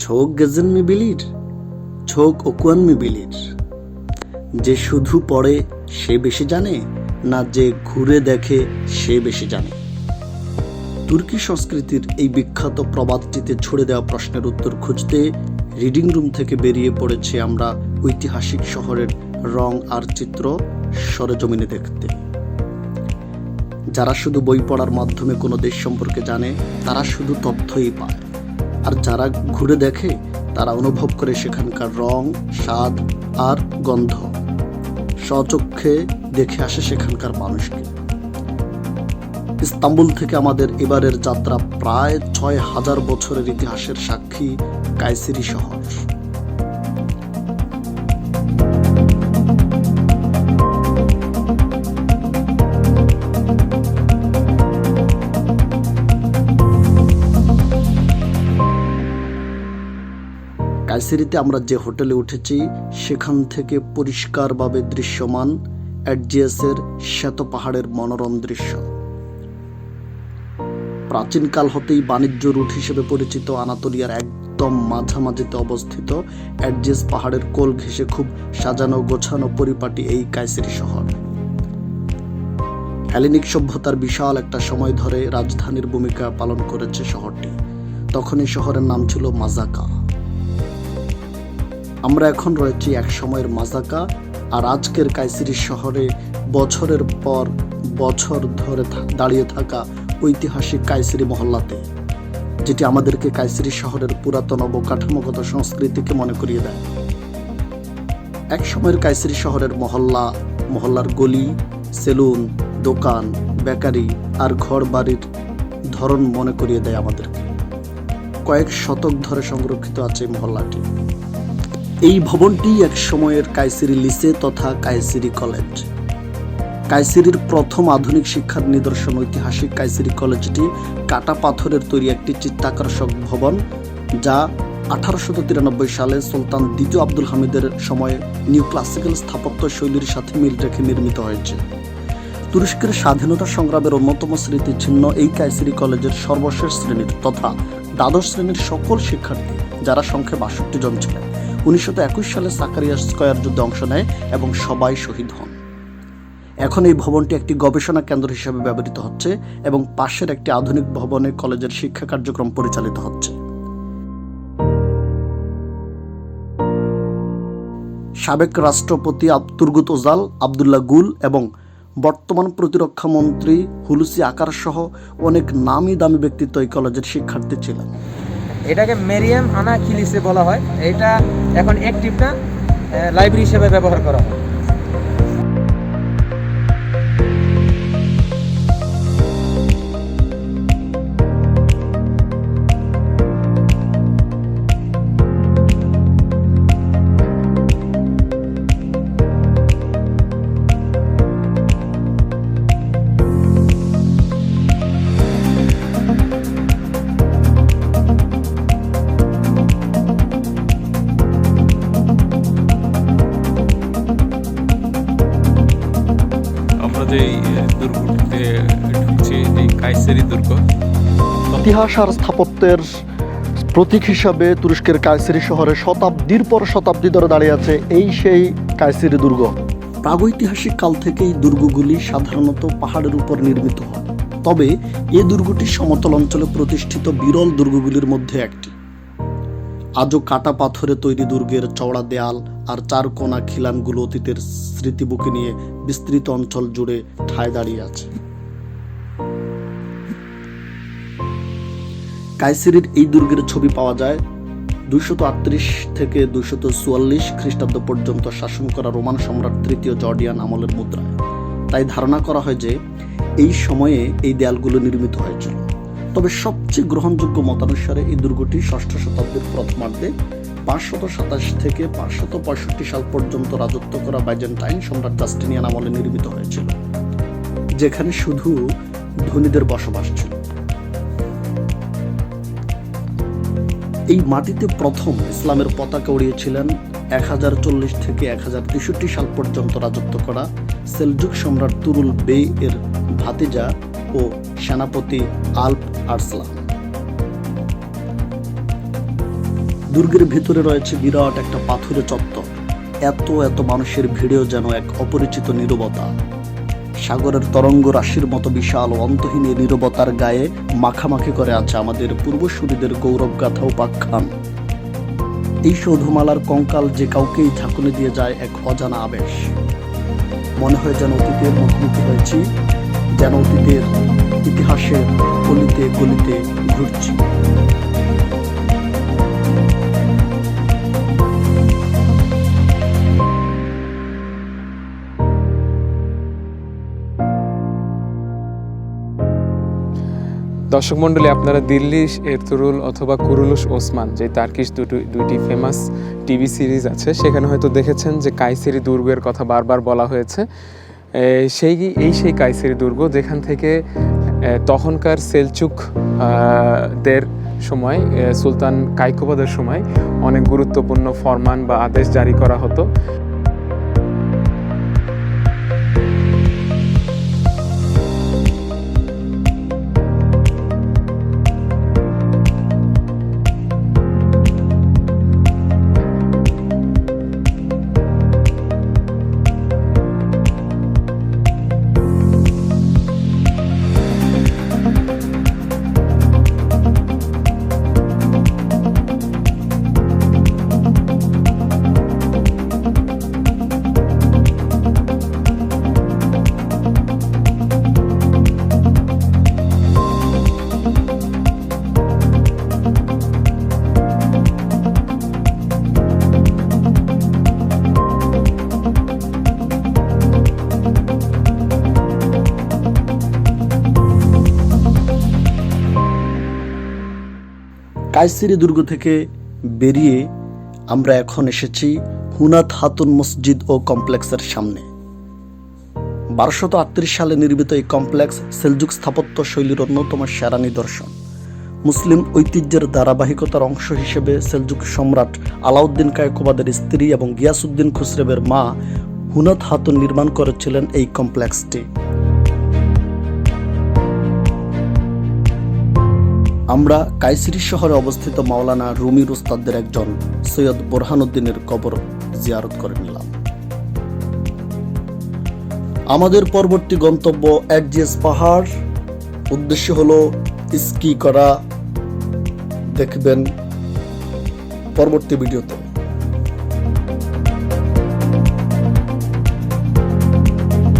ছোক গেজেন me বিলির, ছোক ওকুয়ান me বিলির। যে শুধু পড়ে সে বেশি জানে, না যে ঘুরে দেখে সে বেশি জানে। তুর্কি সংস্কৃতির এই বিখ্যাত প্রবাদটিতে ছুড়ে দেওয়া প্রশ্নের উত্তর খুঁজতে রিডিং রুম থেকে বেরিয়ে পড়েছি আমরা ঐতিহাসিক শহরের রং আর চিত্র সরেজমিনে দেখতে। যারা শুধু বই পড়ার মাধ্যমে কোনো দেশ সম্পর্কে জানে তারা শুধু তথ্যই পায়, আর যারা ঘুরে দেখে তারা অনুভব করে সেখানকার রং, স্বাদ আর গন্ধ। স্বচক্ষে দেখে আসে সেখানকার মানুষকে। ইস্তাম্বুল থেকে আমাদের এবারের যাত্রা প্রায় ৬,০০০ বছরের ইতিহাসের সাক্ষী কায়সেরি শহর। কায়সেরিতে আমরা যে হোটেলে উঠেছি সেখান থেকে পরিষ্কারভাবে দৃশ্যমান অ্যাডজিয়াসের শ্বেত পাহাড়ের মনোরম দৃশ্য। প্রাচীনকাল হতেই বাণিজ্য রুট হিসেবে পরিচিত আনাতোলিয়ার একদম মাঝামাঝিতে অবস্থিত অ্যাডজিয়াস পাহাড়ের কোল ঘেঁষে খুব সাজানো গোছানো পরিপাটি এই কায়সেরি শহর। হেলেনিক সভ্যতার বিশাল একটা সময় ধরে রাজধানীর ভূমিকা পালন করেছে শহরটি। তখন এই শহরের নাম ছিল মাজাকা। আমরা এখন রয়েছি এক সময়ের মাজাকা আর আজকের কায়সেরি শহরে বছরের পর বছর ধরে দাঁড়িয়ে থাকা ঐতিহাসিক কায়সেরি মহল্লাতে, যেটি আমাদেরকে কায়সেরি শহরের পুরাতন অবকাঠামোগত সংস্কৃতিকে মনে করিয়ে দেয়। এক সময়ের কায়সেরি শহরের মহল্লার গলি, সেলুন, দোকান, বেকারি আর ঘর বাড়ির ধরন মনে করিয়ে দেয় আমাদেরকে। কয়েক শতক ধরে সংরক্ষিত আছে এই মহল্লাটি। এই ভবনটি এক সময়ের কায়সেরি লিসে তথা কায়সেরি কলেজ। কায়সেরির প্রথম আধুনিক শিক্ষার নিদর্শন ঐতিহাসিক কায়সেরি কলেজটি কাটা পাথরের তৈরি একটি চিত্তাকর্ষক ভবন, যা 1893 সালে সুলতান দ্বিতীয় আব্দুল হামিদের সময়ে নিউ ক্লাসিক্যাল স্থাপত্য শৈলীর সাথে মিল রেখে নির্মিত হয়েছে। তুরস্কের স্বাধীনতা সংগ্রামের অন্যতম স্মৃতিচিহ্ন এই কায়সেরি কলেজের সর্বশেষ শ্রেণীর তথা দ্বাদশ শ্রেণীর সকল শিক্ষার্থী, যারা সংখ্যে 62 জন ছিলেন, 1921 সালে সাকারিয়া স্কয়ার যুদ্ধে অংশ নেয় এবং সবাই শহীদ হন। এখন এই ভবনটি একটি গবেষণা কেন্দ্র হিসেবে ব্যবহৃত হচ্ছে এবং পাশের একটি আধুনিক ভবনে কলেজের শিক্ষা কার্যক্রম পরিচালিত হচ্ছে। সাবেক রাষ্ট্রপতি তুর্গুত ওজাল, আবদুল্লাহ গুল এবং বর্তমান প্রতিরক্ষা মন্ত্রী হুলুসি আকার সহ অনেক নামি দামি ব্যক্তিত্ব এই কলেজের শিক্ষার্থী ছিলেন। এটাকে মেরিয়াম আনা কিলিসে বলা হয়। এটা এখন অ্যাক্টিভ না, লাইব্রেরি হিসেবে ব্যবহার করা হয়। ইতিহাস আর স্থাপত্যের প্রতীক হিসাবে তুরস্কের কায়সেরি শহরে শতাব্দীর পর শতাব্দী ধরে দাঁড়িয়ে আছে এই সেই কায়সেরি দুর্গ। প্রাগৈতিহাসিক কাল থেকেই দুর্গগুলি সাধারণত পাহাড়ের উপর নির্মিত হয়, তবে এ দুর্গটি সমতল অঞ্চলে প্রতিষ্ঠিত বিরল দুর্গগুলির মধ্যে একটি। আজও কাটা পাথরে তৈরি দুর্গের চওড়া দেয়াল আর চারকোনা খিলানগুলো অতীতের স্মৃতি বুকে নিয়ে বিস্তৃত অঞ্চল জুড়ে ঠায় দাঁড়িয়ে আছে। কায়সেরির এই দুর্গের ছবি পাওয়া যায় 238 থেকে 244 খ্রিস্টাব্দ পর্যন্ত শাসন করা রোমান সম্রাট তৃতীয় জর্ডিয়ান আমলের মুদ্রায়। তাই ধারণা করা হয় যে এই সময়ে এই দেয়ালগুলো নির্মিত হয়েছিল। তবে সবচেয়ে গ্রহণযোগ্য মতানুসারে এই দুর্গটি 6ষ্ঠ শতাব্দীর প্রথমার্ধে 527 থেকে 565 সাল পর্যন্ত রাজত্ব করা বাইজেন্টাইন সম্রাট জাস্টিনিয়ান আমলে নির্মিত হয়েছিল, যেখানে শুধু ধনীদের বসবাস ছিল। এই মাটিতে প্রথম ইসলামের পতাকা উড়িয়েছিলেন 1040 থেকে 1063 সাল পর্যন্ত রাজত্ব করা সেলজুক সম্রাট তুরুল বে এর ভাতিজা ও সেনাপতি আল্প আরসলান। দুর্গের ভিতরে রয়েছে বিরাট একটা পাথুরে চত্বর। এত এত মানুষের ভিড়েও যেন এক অপরিচিত নীরবতা। সাগরের তরঙ্গ রাশির মতো বিশাল ও অন্তহীন এই নীরবতার গায়ে মাখামাখি করে আছে আমাদের পূর্বসূরীদের গৌরব গাথা উপাখ্যান। এই সৌধমালার কঙ্কাল যে কাউকেই ঝাঁকুনি দিয়ে যায় এক অজানা আবেশ। মনে হয় যেন অতীতের মুখোমুখি হয়েছি, যেন অতীতের ইতিহাসের গলিতে গলিতে ঘুরছি। দর্শক মণ্ডলী, আপনারা দিল্লি এরতুরুল অথবা কুরুলুস ওসমান, যে টার্কিশ দুইটি ফেমাস টিভি সিরিজ আছে, সেখানে হয়তো দেখেছেন যে কায়সেরি দুর্গের কথা বারবার বলা হয়েছে। সেই কায়সেরি দুর্গ, যেখান থেকে তখনকার সেলচুক দের সময়, সুলতান কাইকোবাদের সময় অনেক গুরুত্বপূর্ণ ফরমান বা আদেশ জারি করা হতো। কায়সেরি দুর্গ থেকে বেরিয়ে আমরা এখন এসেছি হুনাত হাতুন মসজিদ ও কমপ্লেক্সের সামনে। 1238 সালে নির্মিত এই কমপ্লেক্স সেলজুক স্থাপত্য শৈলীর অন্যতম সেরা নিদর্শন। মুসলিম ঐতিহ্যের ধারাবাহিকতার অংশ হিসেবে সেলজুক সম্রাট আলাউদ্দিন কায়কোবাদের স্ত্রী এবং গিয়াসউদ্দিন খুসরেবের মা হুনাত হাতুন নির্মাণ করেছিলেন এই কমপ্লেক্সটি। আমরা কায়সেরি শহরে অবস্থিত মাওলানা রুমির উস্তাদদের একজন সৈয়দ বোরহানুদ্দিনের কবর জিয়ারত করে নিলাম। আমাদের পরবর্তী গন্তব্য এরজিএস পাহাড়। উদ্দেশ্য হলো স্কি করা। দেখবেন পরবর্তী ভিডিওতে।